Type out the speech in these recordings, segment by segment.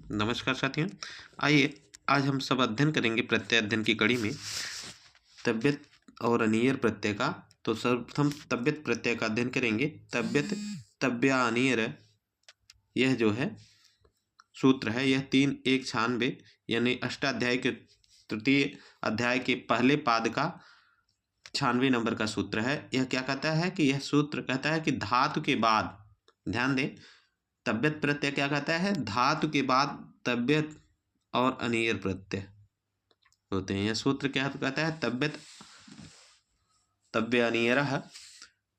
नमस्कार साथियों। आइए आज हम सब अध्ययन करेंगे प्रत्यय अध्ययन की कड़ी में तव्यत और अनियर प्रत्यय का। तो सर्वप्रथम तव्यत प्रत्यय का अध्ययन करेंगे। तव्यत तव्या अनियर, यह जो है सूत्र है, यह 3-1-96 यानी अष्टाध्याय के तृतीय अध्याय के पहले पाद का 96 नंबर का सूत्र है। यह क्या कहता है कि यह सूत्र कहता है कि धातु के बाद, ध्यान दें, तव्यत प्रत्यय क्या कहता है, धातु के बाद तव्यत और अनियर प्रत्यय होते हैं। यह सूत्र क्या कहता है, तव्यत तव्य अनियरः।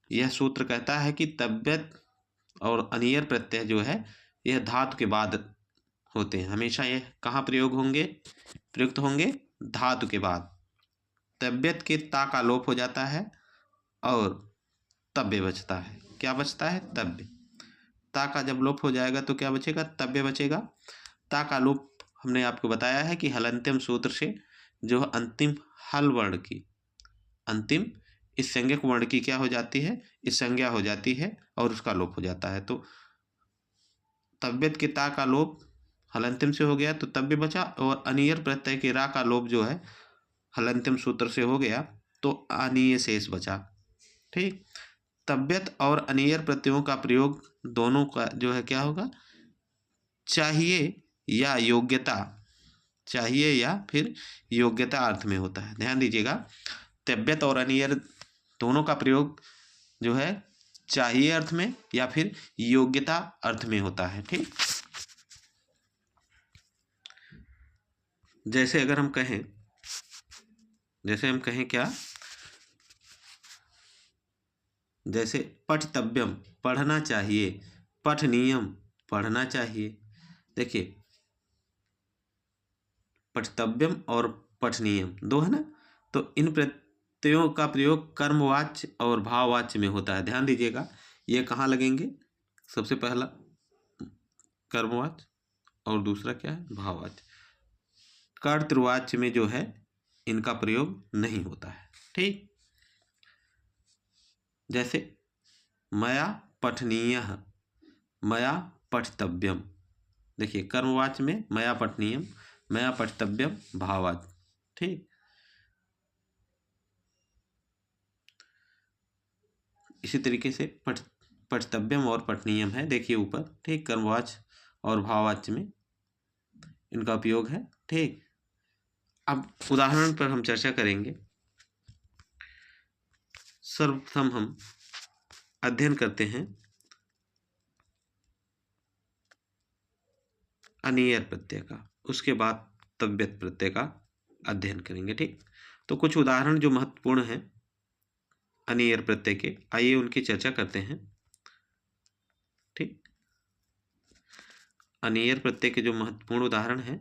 यह सूत्र कहता है कि तव्यत और अनियर प्रत्यय जो है यह धातु के बाद होते हैं। हमेशा यह कहाँ प्रयोग होंगे, प्रयुक्त होंगे, धातु के बाद। तव्यत के ता का लोप हो जाता है और तव्य बचता है। क्या बचता है, तव्य। ता का जब लोप हो जाएगा तो क्या बचेगा, तव्य बचेगा। ता का लोप हमने आपको बताया है कि हलंत्यम सूत्र से जो अंतिम हल वर्ण की, अंतिम इस संज्ञक वर्ण की क्या हो जाती है, इस संज्ञा हो जाती है और उसका लोप हो जाता है। तो तव्यत के ता का लोप हलंत्यम से हो गया तो तव्य बचा, और अनियर प्रत्यय के रा का लोप जो है हलंत्यम सूत्र से हो गया तो अनीय शेष बचा। ठीक, तव्यत और अनियर प्रत्ययों का प्रयोग दोनों का जो है क्या होगा, चाहिए या योग्यता, चाहिए या फिर योग्यता अर्थ में होता है। ध्यान दीजिएगा, तव्यत और अनियर दोनों का प्रयोग जो है चाहिए अर्थ में या फिर योग्यता अर्थ में होता है। ठीक, जैसे अगर हम कहें, जैसे हम कहें क्या, जैसे पठतव्यम पढ़ना चाहिए, पठनीयम पढ़ना चाहिए। देखिए, पठतव्यम और पठनीयम दो है ना, तो इन प्रत्ययों का प्रयोग कर्मवाच्य और भाववाच्य में होता है। ध्यान दीजिएगा, ये कहाँ लगेंगे, सबसे पहला कर्मवाच्य और दूसरा क्या है, भाववाच्य। कर्तृवाच्य में जो है इनका प्रयोग नहीं होता है। ठीक, जैसे मया पठनीयः, मया पठतव्यम। देखिए, कर्मवाच्य में मया पठनीयम, मया पठतव्यम भाववाच्य। ठीक, इसी तरीके से पठतव्यम और पठनीयम है, देखिए ऊपर। ठीक, कर्मवाच्य और भाववाच्य में इनका उपयोग है। ठीक, अब उदाहरण पर हम चर्चा करेंगे। सर्वप्रथम हम अध्ययन करते हैं अनियर प्रत्यय का, उसके बाद तव्यत प्रत्यय का अध्ययन करेंगे। ठीक, तो कुछ उदाहरण जो महत्वपूर्ण हैं अनियर प्रत्यय के, आइए उनकी चर्चा करते हैं। ठीक, अनियर प्रत्यय के जो महत्वपूर्ण उदाहरण हैं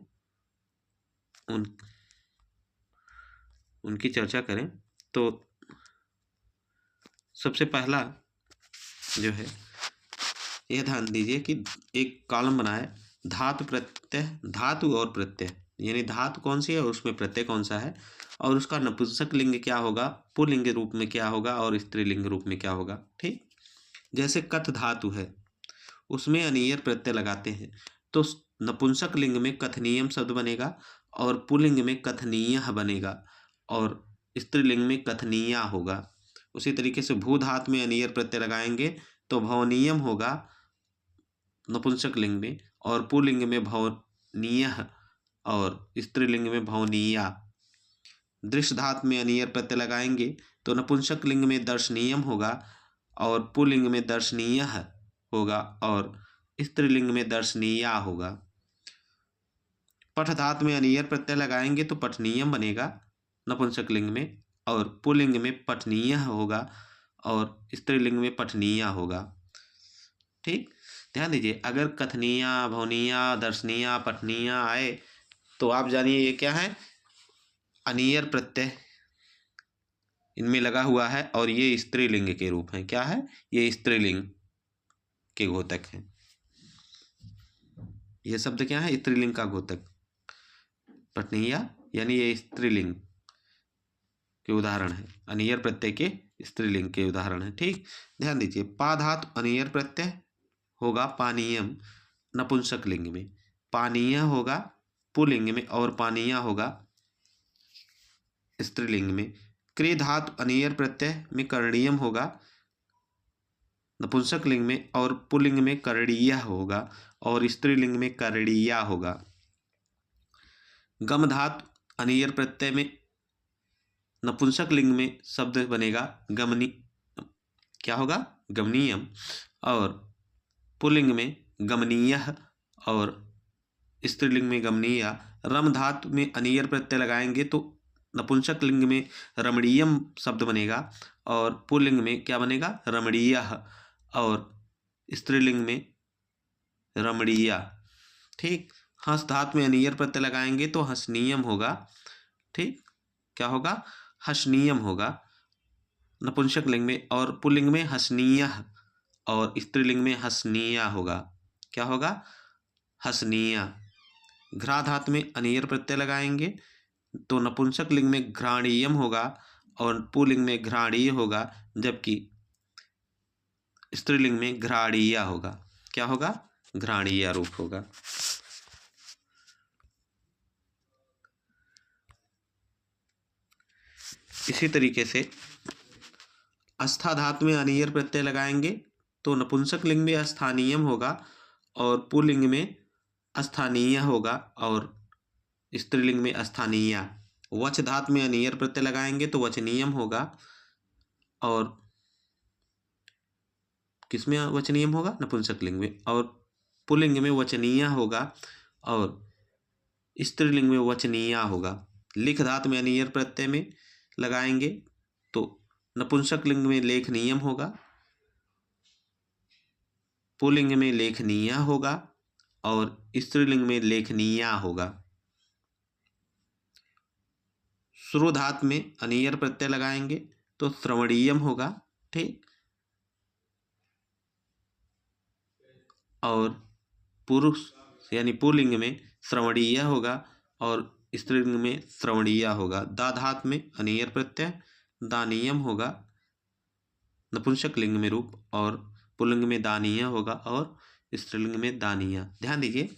उनकी चर्चा करें तो सबसे पहला जो है, यह ध्यान दीजिए कि एक कॉलम बनाए, धातु प्रत्यय, धातु और प्रत्यय, यानी धातु कौन सी है और उसमें प्रत्यय कौन सा है, और उसका नपुंसक लिंग क्या होगा, पुल्लिंग रूप में क्या होगा और स्त्रीलिंग रूप में क्या होगा। ठीक, जैसे कथ धातु है, उसमें अनियर प्रत्यय लगाते हैं तो नपुंसक लिंग में कथनीयम शब्द बनेगा और पुल्लिंग में कथनीयः बनेगा और स्त्रीलिंग में कथनीया होगा। उसी तरीके से भू धातु में अनियर प्रत्यय लगाएंगे तो भवनीयम होगा नपुंसक लिंग में, और पुल्लिंग में भवनीयः और स्त्रीलिंग में भवनीया। दृश्य धातु में अनियर प्रत्यय लगाएंगे तो नपुंसक लिंग में दर्शनीयम होगा और पुल्लिंग में दर्शनीयः होगा और स्त्रीलिंग में दर्शनीया होगा। पठ धातु में अनियर प्रत्यय लगाएंगे तो पठनीयम बनेगा नपुंसक लिंग में, और पुल्लिंग में पठनीयः होगा और स्त्रीलिंग में पठनीया होगा। ठीक, ध्यान दीजिए, अगर कथनीया, भवनीया, दर्शनीया, पठनीया आए तो आप जानिए ये क्या है, अनियर प्रत्यय इनमें लगा हुआ है और ये स्त्रीलिंग के रूप हैं। क्या है, ये स्त्रीलिंग के घोतक हैं। यह शब्द क्या है, स्त्रीलिंग का घोतक, पठनीया, यानी ये स्त्रीलिंग के उदाहरण है, अनियर प्रत्यय के स्त्रीलिंग के उदाहरण है। ठीक, ध्यान दीजिए, पा धातु अनियर प्रत्यय होगा पानीयम नपुंसक लिंग में, पानीय होगा पुल्लिंग में और पानीया होगा स्त्रीलिंग में। क्री धातु अनियर प्रत्यय में करणीयम होगा नपुंसक लिंग में और पुल्लिंग में करणीय होगा और स्त्रीलिंग में करणीया होगा। गम धातु अनियर प्रत्यय में नपुंसक लिंग में शब्द बनेगा गमनी, क्या होगा, गमनीयम, और पुल्लिंग में गमनीय और स्त्रीलिंग में गमनीया। रम धातु में अनियर प्रत्यय लगाएंगे तो नपुंसक लिंग में रमणीयम शब्द बनेगा और पुल्लिंग में क्या बनेगा, रमणीय, और स्त्रीलिंग में रमणीया। ठीक। हंस धातु में अनियर प्रत्यय लगाएंगे तो हंसनीयम होगा। ठीक, क्या होगा, हसनीयम होगा नपुंसक लिंग में, और पुल्लिंग में हसनीय और स्त्रीलिंग में हसनीया होगा। क्या होगा, हसनीया। घ्रा धातु में अनियर प्रत्यय लगाएंगे तो नपुंसक लिंग में घ्राणीयम होगा और पुल्लिंग में घ्राणीय होगा, जबकि स्त्रीलिंग में घ्राणीया होगा। क्या होगा, घ्राणीय रूप होगा। इसी तरीके से अस्था धातु में अनियर प्रत्यय लगाएंगे तो नपुंसक लिंग में स्थानीयम होगा और पुल्लिंग में स्थानीय होगा और स्त्रीलिंग में स्थानीया। वच धातु में अनियर प्रत्यय लगाएंगे तो वचनीयम होगा और किसमें वचनीयम होगा, नपुंसक लिंग में, और पुल्लिंग में वचनीय होगा और स्त्रीलिंग में वचनीया होगा। लिख धातु में अनियर प्रत्यय में लगाएंगे तो नपुंसक लिंग में लेखनीयम होगा, पुल्लिंग में लेखनीया होगा और स्त्रीलिंग में लेखनीया होगा। श्रु धातु में अनियर प्रत्यय लगाएंगे तो श्रवणीयम होगा। ठीक, और पुरुष यानी पुल्लिंग में श्रवणीय होगा और स्त्रीलिंग में श्रवणीय होगा। दा धातु में अनियर प्रत्यय दानीयम होगा नपुंसक लिंग में रूप, और पुल्लिंग में दानीय होगा और स्त्रीलिंग में दानीय। ध्यान दीजिए,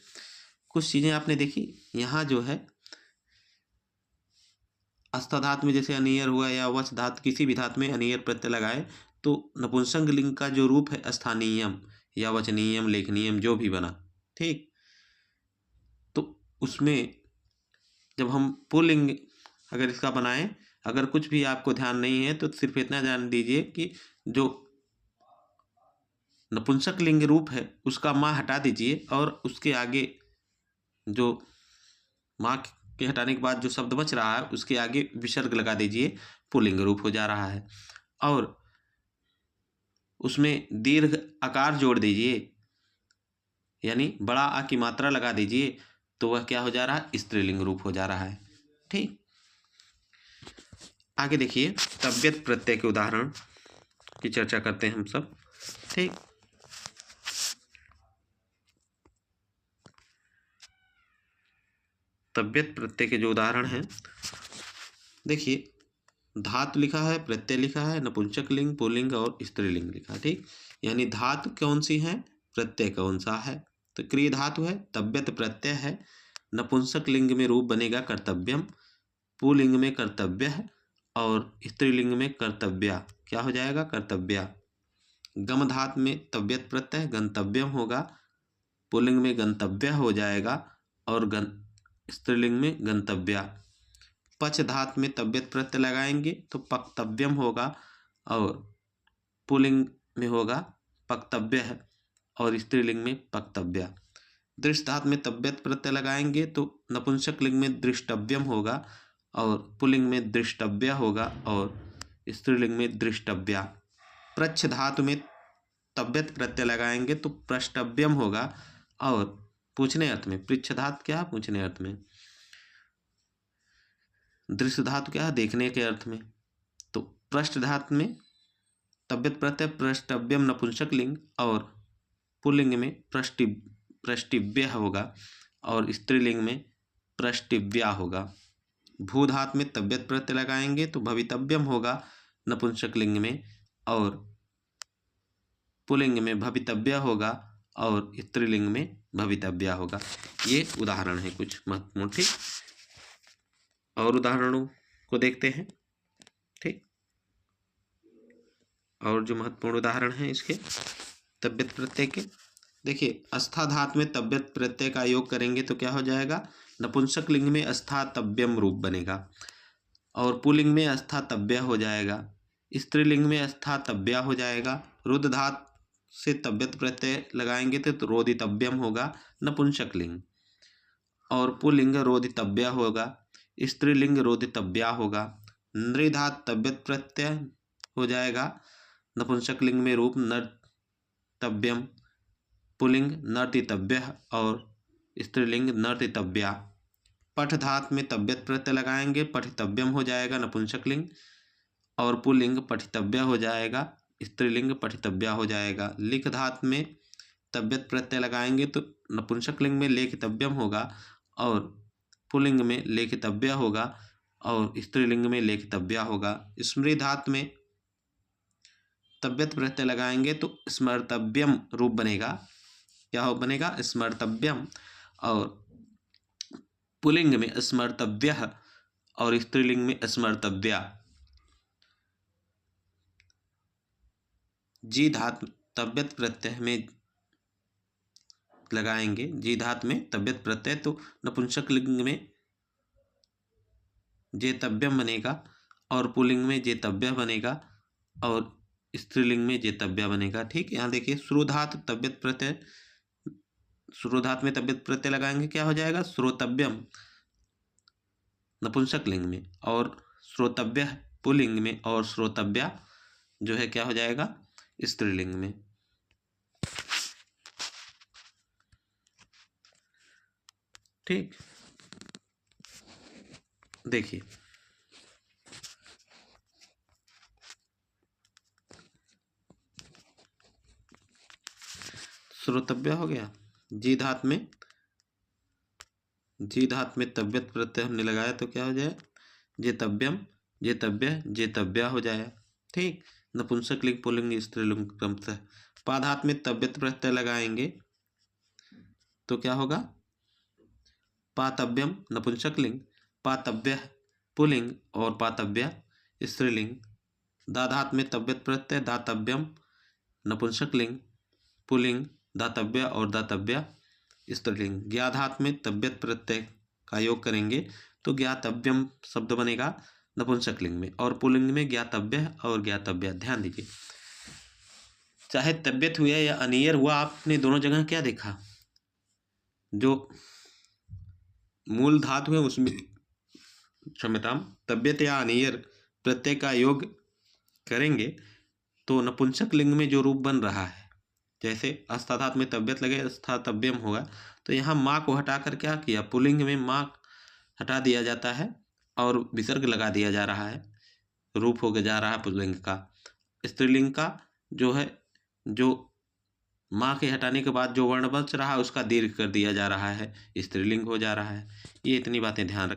कुछ चीजें आपने देखी यहाँ जो है अस्था धातु में जैसे अनियर हुआ या वच धातु किसी भी धातु में अनियर प्रत्यय लगाए तो नपुंसक लिंग का जो रूप है स्थानीयम या वचनीयम लेखनीयम जो भी बना। ठीक, तो उसमें जब हम पुल्लिंग अगर इसका बनाएं, अगर कुछ भी आपको ध्यान नहीं है तो सिर्फ इतना जान दीजिए कि जो नपुंसक लिंग रूप है उसका माँ हटा दीजिए और उसके आगे जो माँ के हटाने के बाद जो शब्द बच रहा है उसके आगे विसर्ग लगा दीजिए, पुल्लिंग रूप हो जा रहा है। और उसमें दीर्घ आकार जोड़ दीजिए यानी बड़ा आ की मात्रा लगा दीजिए तो वह क्या हो जा रहा है, स्त्रीलिंग रूप हो जा रहा है। ठीक, आगे देखिए तव्यत प्रत्यय के उदाहरण की चर्चा करते हैं हम सब। ठीक, तव्यत प्रत्यय के जो उदाहरण हैं देखिए, धातु लिखा है, प्रत्यय लिखा है, नपुंसक लिंग, पुल्लिंग और स्त्रीलिंग लिखा है। ठीक, यानी धातु कौन सी है, प्रत्यय कौन सा है, तो क्रिय धातु है, तव्यत प्रत्यय है, नपुंसक लिंग में रूप बनेगा कर्तव्यम, पुल्लिंग में कर्तव्य है और स्त्रीलिंग में कर्तव्या। क्या हो जाएगा, कर्तव्या। गम धातु में तव्यत प्रत्यय गंतव्यम होगा, पुल्लिंग में गंतव्य हो जाएगा और स्त्रीलिंग में गंतव्या। पच धातु में तव्यत प्रत्यय लगाएंगे तो पक्तव्यम होगा और पुल्लिंग में होगा पक्तव्य है और स्त्रीलिंग में पक्तव्या। दृष्ट धातु में तव्यत प्रत्यय लगाएंगे तो नपुंसक लिंग में दृष्टव्यम होगा और पुल्लिंग में दृष्टव्य होगा और स्त्रीलिंग में दृष्टव्या। प्रच्छ धातु में तव्यत प्रत्यय लगाएंगे तो प्रष्टव्यम होगा और पूछने अर्थ में, पृच्छ धातु क्या, पूछने अर्थ में, दृश्य धातु क्या, देखने के अर्थ में। तो पृष्ठ धातु में तव्यत प्रत्यय प्रष्टव्यम नपुंसक लिंग और पुल्लिंग में प्रष्टिव्य होगा और स्त्रीलिंग में प्रष्टिव्या होगा। भू धातु में तव्यत प्रत्यय लगाएंगे तो भवितव्यम होगा नपुंसक लिंग में और पुल्लिंग में भवितव्य होगा और स्त्रीलिंग में भवितव्या होगा। ये उदाहरण है कुछ महत्वपूर्ण। ठीक, और उदाहरणों को देखते हैं। ठीक, और जो महत्वपूर्ण उदाहरण हैं इसके तव्यत प्रत्यय के, देखिए अस्था धातु में तव्यत प्रत्यय का योग करेंगे तो क्या हो जाएगा, नपुंसक लिंग में अस्थातव्यम रूप बनेगा और पुल्लिंग में अस्थातव्य हो जाएगा, स्त्रीलिंग में अस्थातव्या हो जाएगा। रुद्र धातु से तव्यत प्रत्यय लगाएंगे तो रोदितव्यम होगा नपुंसक लिंग, और पुल्लिंग रोदितव्या होगा, स्त्रीलिंग रोदितव्या होगा। नृ धातु तव्यत प्रत्यय हो जाएगा नपुंसक लिंग में रूप नर्तव्यम, पुल्लिंग नर्तितव्य और स्त्रीलिंग नर्तितव्या। पठ धातु में तव्यत प्रत्यय लगाएंगे पठितव्यम हो जाएगा नपुंसक लिंग, और पुल्लिंग पठितव्य हो जाएगा, स्त्रीलिंग पठितव्या हो जाएगा। लिख धातु में तव्यत प्रत्यय लगाएंगे तो नपुंसक लिंग में लेखितव्यम होगा और पुल्लिंग में लेखितव्या होगा और स्त्रीलिंग में लेखितव्या होगा। स्मृ धातु में तव्यत प्रत्यय लगाएंगे तो स्मर्तव्यम रूप बनेगा, क्या हो बनेगा, स्मर्तव्यम, और पुल्लिंग में स्मर्तव्य और स्त्रीलिंग में स्मर्तव्या। जी धातु तव्यत प्रत्यय में लगाएंगे, जी धातु में तव्यत प्रत्यय तो नपुंसक लिंग में जेतव्यम बनेगा और पुल्लिंग में जेतव्य बनेगा और स्त्रीलिंग में जेतव्या बनेगा। ठीक, यहाँ देखिए श्रोधातु तव्यत प्रत्यय, श्रोधातु में तव्यत प्रत्यय लगाएंगे क्या हो जाएगा, श्रोतव्यम नपुंसक लिंग में, और श्रोतव्य पुल्लिंग में, और श्रोतव्या जो है क्या हो जाएगा, स्त्रीलिंग में। ठीक, देखिए श्रोतव्य हो गया। जी धातु में, जी धातु में तव्यत प्रत्यय हमने लगाया तो क्या हो जाए, जेतव्यम, जेतव्य, जेतव्या हो जाए। ठीक, नपुंसक लिंग पुल्लिंग स्त्रीलिंग क्रमशः। पा धातु में तव्यत प्रत्यय लगाएंगे तो क्या होगा, पातव्यम नपुंसक लिंग, पातव्य पुल्लिंग और पातव्या स्त्रीलिंग। दा धातु में तव्यत प्रत्यय दातव्यम नपुंसक लिंग, पुल्लिंग दातव्य और दातव्या स्त्रीलिंग। ज्ञा धातु में तव्यत प्रत्यय का योग करेंगे तो ज्ञातव्यम शब्द बनेगा नपुंसक लिंग में, और पुल्लिंग में ज्ञातव्य और ज्ञातव्या। ध्यान दीजिए, चाहे तव्यत हुआ या अनियर हुआ, आपने दोनों जगह क्या देखा, जो मूल धातु है उसमें क्षम्यताम तव्यत या अनियर प्रत्यय का योग करेंगे तो नपुंसक लिंग में जो रूप बन रहा है, जैसे अस्था धातु में तव्यत लगे अस्थातव्यम होगा, तो यहाँ माँ को हटाकर क्या किया, पुल्लिंग में माँ हटा दिया जाता है और विसर्ग लगा दिया जा रहा है, रूप हो जा रहा है पुल्लिंग का। स्त्रीलिंग का जो है, जो माँ के हटाने के बाद जो वर्ण बच रहा है उसका दीर्घ कर दिया जा रहा है, स्त्रीलिंग हो जा रहा है। ये इतनी बातें ध्यान रख